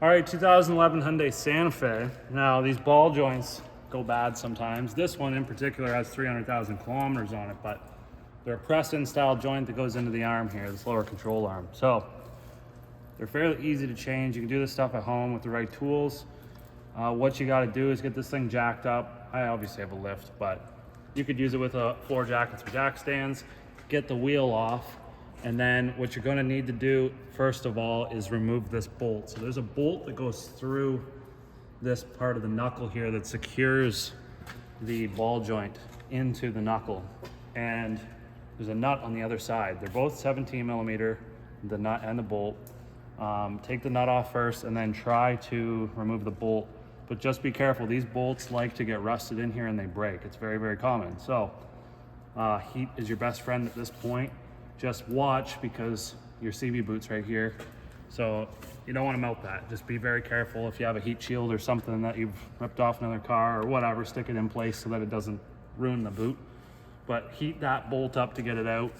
All right, 2011 Hyundai Santa Fe. Now, these ball joints go bad sometimes. This one in particular has 300,000 kilometers on it, but they're a press-in style joint that goes into the arm here, this lower control arm. So they're fairly easy to change. You can do this stuff at home with the right tools. What you got to do is get this thing jacked up. I obviously have a lift, but you could use it with a floor jack and some jack stands. Get the wheel off. And then what you're going to need to do, first of all, is remove this bolt. So there's a bolt that goes through this part of the knuckle here that secures the ball joint into the knuckle. And there's a nut on the other side. They're both 17 millimeter, the nut and the bolt. Take the nut off first and then try to remove the bolt. But just be careful, these bolts like to get rusted in here and they break. It's very, very common. So heat is your best friend at this point. Just watch, because your CV boot's right here. So you don't want to melt that. Just be very careful. If you have a heat shield or something that you've ripped off another car or whatever, stick it in place so that it doesn't ruin the boot. But heat that bolt up to get it out.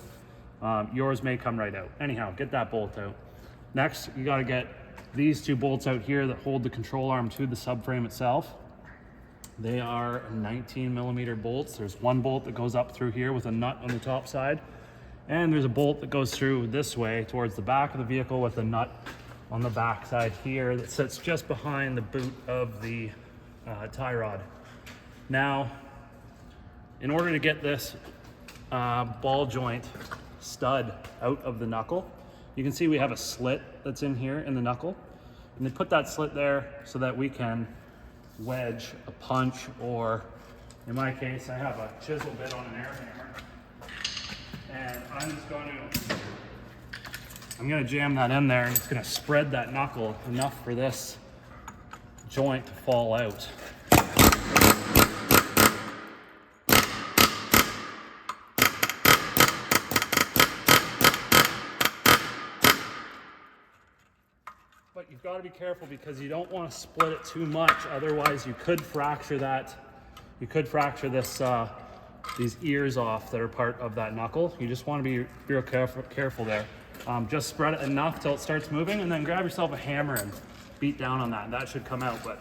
Yours may come right out. Anyhow, get that bolt out. Next, you got to get these two bolts out here that hold the control arm to the subframe itself. They are 19 millimeter bolts. There's one bolt that goes up through here with a nut on the top side. And there's a bolt that goes through this way towards the back of the vehicle with a nut on the back side here that sits just behind the boot of the tie rod. Now, in order to get this ball joint stud out of the knuckle, you can see we have a slit that's in here in the knuckle. And they put that slit there so that we can wedge a punch, or in my case, I have a chisel bit on an air hammer. And I'm going to jam that in there, and it's going to spread that knuckle enough for this joint to fall out. But you've got to be careful because you don't want to split it too much. Otherwise, you could fracture that. You could fracture this these ears off that are part of that knuckle. You just want to be real careful there. Just spread it enough till it starts moving, and then grab yourself a hammer and beat down on that. That should come out, but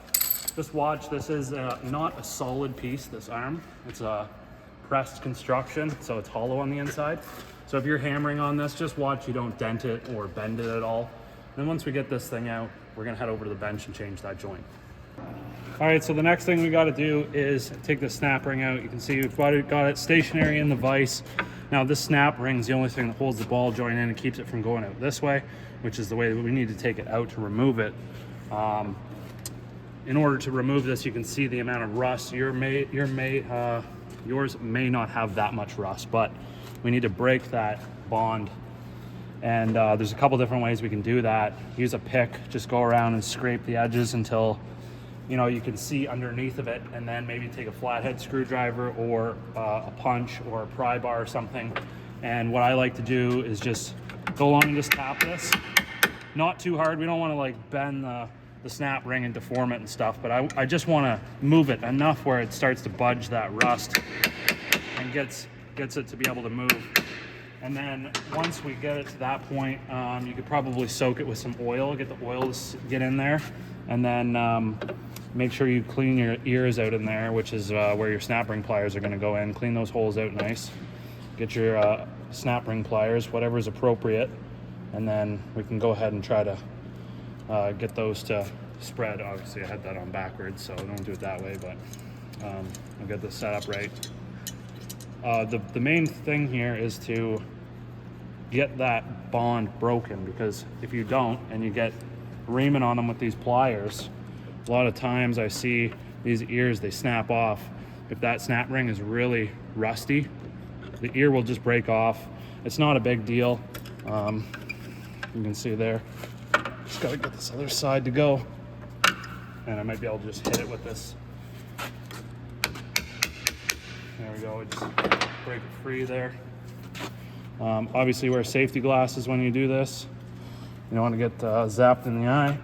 just watch. This is not a solid piece, this arm. It's a pressed construction, so it's hollow on the inside. So if you're hammering on this, just watch you don't dent it or bend it at all. And then once we get this thing out, we're gonna head over to the bench and change that joint. All right, so the next thing we got to do is take the snap ring out. You can see we've got it stationary in the vise. Now this snap ring is the only thing that holds the ball joint in and keeps it from going out this way, which is the way that we need to take it out to remove it. In order to remove this, you can see the amount of rust. Yours may not have that much rust, but we need to break that bond. And there's a couple different ways we can do that. Use a pick, just go around and scrape the edges until you can see underneath of it, and then maybe take a flathead screwdriver or a punch or a pry bar or something. And what I like to do is just go along and just tap this. Not too hard. We don't want to like bend the snap ring and deform it and stuff, but I just want to move it enough where it starts to budge that rust and gets it to be able to move. And then once we get it to that point, you could probably soak it with some oil, get the oil to get in there, and then make sure you clean your ears out in there, which is where your snap ring pliers are going to go in. Clean those holes out nice. Get your snap ring pliers, whatever is appropriate, and then we can go ahead and try to get those to spread. Obviously, I had that on backwards, so don't do it that way, but I'll get this set up right. The main thing here is to get that bond broken, because if you don't and you get reaming on them with these pliers, a lot of times I see these ears, they snap off. If that snap ring is really rusty, the ear will just break off. It's not a big deal. You can see there. Just gotta get this other side to go. And I might be able to just hit it with this. There we go, just break it free there. Obviously wear safety glasses when you do this. You don't want to get zapped in the eye.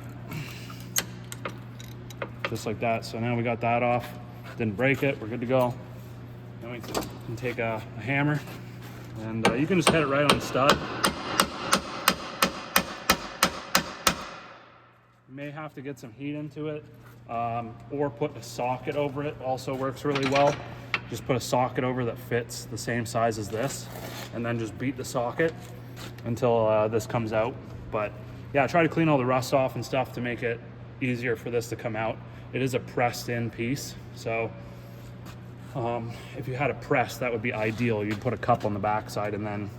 Just like that. So now we got that off. Didn't break it, we're good to go. Then we can take a hammer, and you can just hit it right on the stud. You may have have to get some heat into it, or put a socket over it also works really well. Just put a socket over that fits the same size as this, and then just beat the socket until this comes out. But yeah, try to clean all the rust off and stuff to make it easier for this to come out. It is a pressed in piece, so if you had a press, that would be ideal. You'd put a cup on the backside and then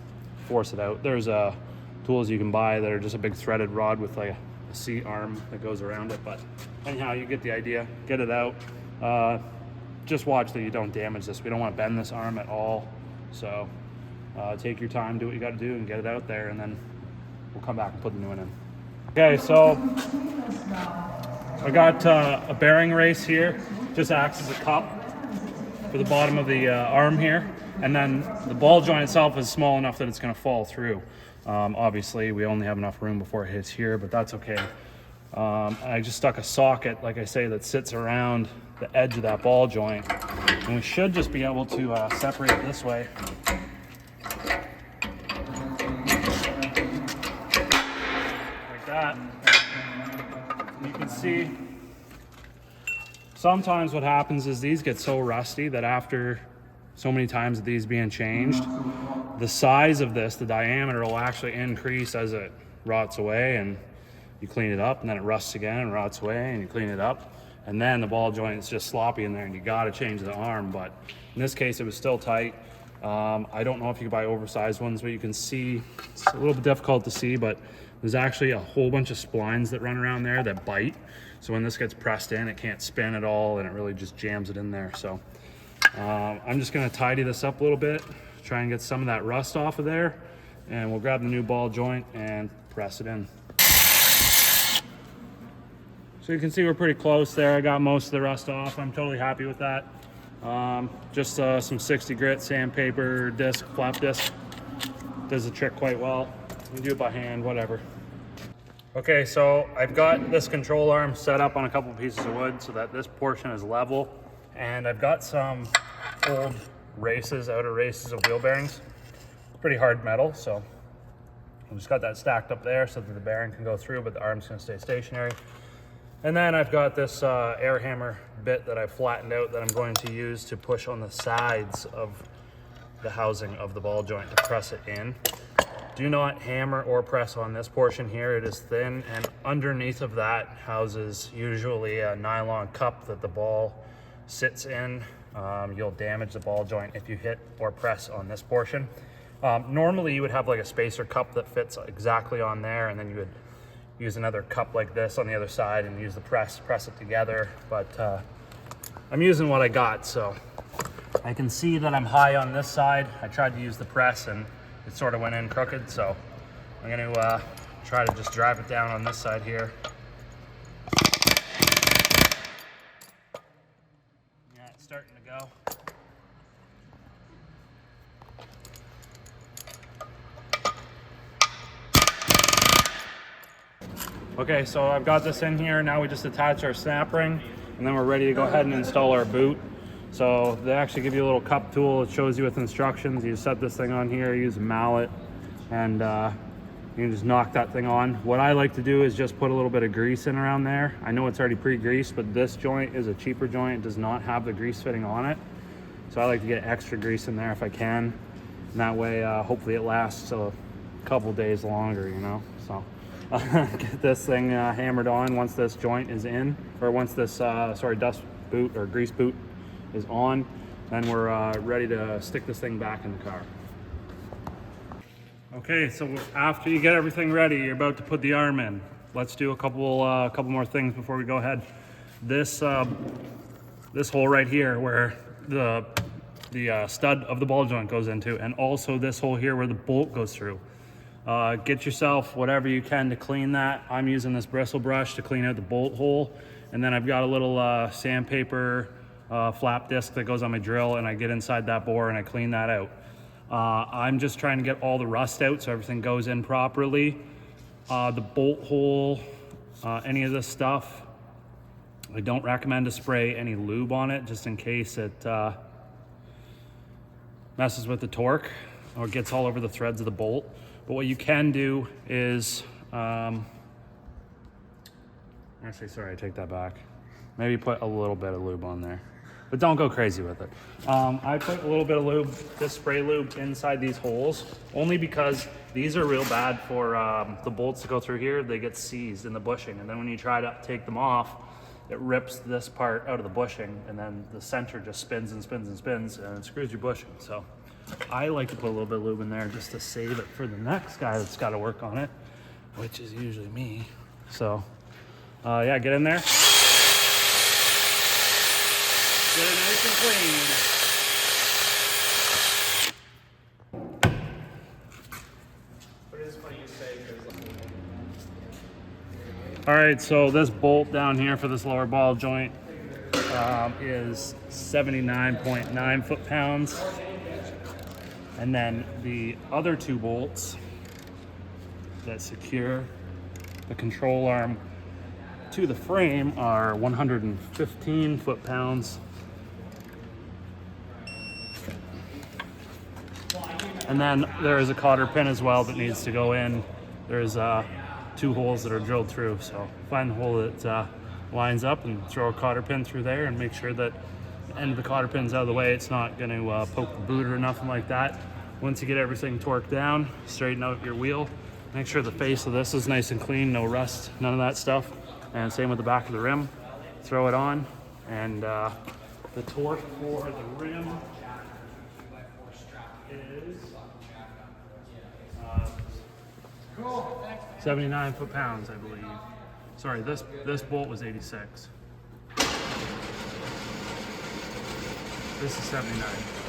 force it out. There's tools you can buy that are just a big threaded rod with like a seat arm that goes around it. But anyhow, you get the idea. Get it out. Just watch that you don't damage this. We don't want to bend this arm at all. So take your time, do what you got to do, and get it out there, and then we'll come back and put the new one in. Okay, so I got a bearing race here. Just acts as a cup for the bottom of the arm here, and then the ball joint itself is small enough that it's going to fall through. Obviously, we only have enough room before it hits here, but that's okay. I just stuck a socket, like I say, that sits around the edge of that ball joint, and we should just be able to separate it this way. Like that. And you can see sometimes what happens is these get so rusty that after so many times of these being changed, the size of this, the diameter, will actually increase as it rots away, and you clean it up, and then it rusts again and rots away, and you clean it up, and then the ball joint is just sloppy in there, and you got to change the arm. But in this case, it was still tight. I don't know if you can buy oversized ones, but you can see it's a little bit difficult to see, but there's actually a whole bunch of splines that run around there that bite. So when this gets pressed in, it can't spin at all, and it really just jams it in there. So I'm just going to tidy this up a little bit, try and get some of that rust off of there, and we'll grab the new ball joint and press it in. So you can see we're pretty close there. I got most of the rust off. I'm totally happy with that. Just some 60 grit sandpaper disc, flap disc. Does the trick quite well. You can do it by hand, whatever. Okay, so I've got this control arm set up on a couple pieces of wood so that this portion is level. And I've got some old races, outer races of wheel bearings. Pretty hard metal, so I've just got that stacked up there so that the bearing can go through, but the arm's gonna stay stationary. And then I've got this air hammer bit that I've flattened out that I'm going to use to push on the sides of the housing of the ball joint to press it in. Do not hammer or press on this portion here. It is thin, and underneath of that houses usually a nylon cup that the ball sits in. You'll damage the ball joint if you hit or press on this portion. Normally you would have like a spacer cup that fits exactly on there, and then you would use another cup like this on the other side and use the press it together. But I'm using what I got, so I can see that I'm high on this side. I tried to use the press and it sort of went in crooked, so I'm going to try to just drive it down on this side here. Yeah, it's starting to go. Okay, so I've got this in here. Now we just attach our snap ring, and then we're ready to go ahead and install our boot. So they actually give you a little cup tool. It shows you with instructions. You set this thing on here, use a mallet, and you can just knock that thing on. What I like to do is just put a little bit of grease in around there. I know it's already pre-greased, but this joint is a cheaper joint. It does not have the grease fitting on it. So I like to get extra grease in there if I can. And that way, hopefully it lasts a couple days longer, you know, so. Get this thing hammered on once this joint is in, or once this dust boot or grease boot is on, then we're ready to stick this thing back in the car. Okay, so after you get everything ready, you're about to put the arm in. Let's do a couple more things before we go ahead. This hole right here where the stud of the ball joint goes into, and also this hole here where the bolt goes through. Get yourself whatever you can to clean that. I'm using this bristle brush to clean out the bolt hole, and then I've got a little sandpaper flap disc that goes on my drill, and I get inside that bore and I clean that out. I'm just trying to get all the rust out so everything goes in properly. The bolt hole, any of this stuff, I don't recommend to spray any lube on it just in case it messes with the torque or gets all over the threads of the bolt. But what you can do is Actually, sorry, I take that back. Maybe put a little bit of lube on there, but don't go crazy with it. I put a little bit of lube, this spray lube, inside these holes, only because these are real bad for the bolts to go through here. They get seized in the bushing, and then when you try to take them off, it rips this part out of the bushing, and then the center just spins and spins and spins, and it screws your bushing. So I like to put a little bit of lube in there just to save it for the next guy that's got to work on it, which is usually me. So yeah, get in there. Get it nice and clean. All right, so this bolt down here for this lower ball joint is 79.9 foot-pounds. And then the other two bolts that secure the control arm to the frame are 115 foot-pounds. And then there is a cotter pin as well that needs to go in. There's 2 holes that are drilled through. So find the hole that lines up and throw a cotter pin through there, and make sure that the end of the cotter pin's out of the way. It's not going to poke the boot or nothing like that. Once you get everything torqued down, straighten out your wheel. Make sure the face of this is nice and clean, no rust, none of that stuff. And same with the back of the rim. Throw it on, and the torque for the rim is 79 foot-pounds, I believe. Sorry, this bolt was 86. This is 79.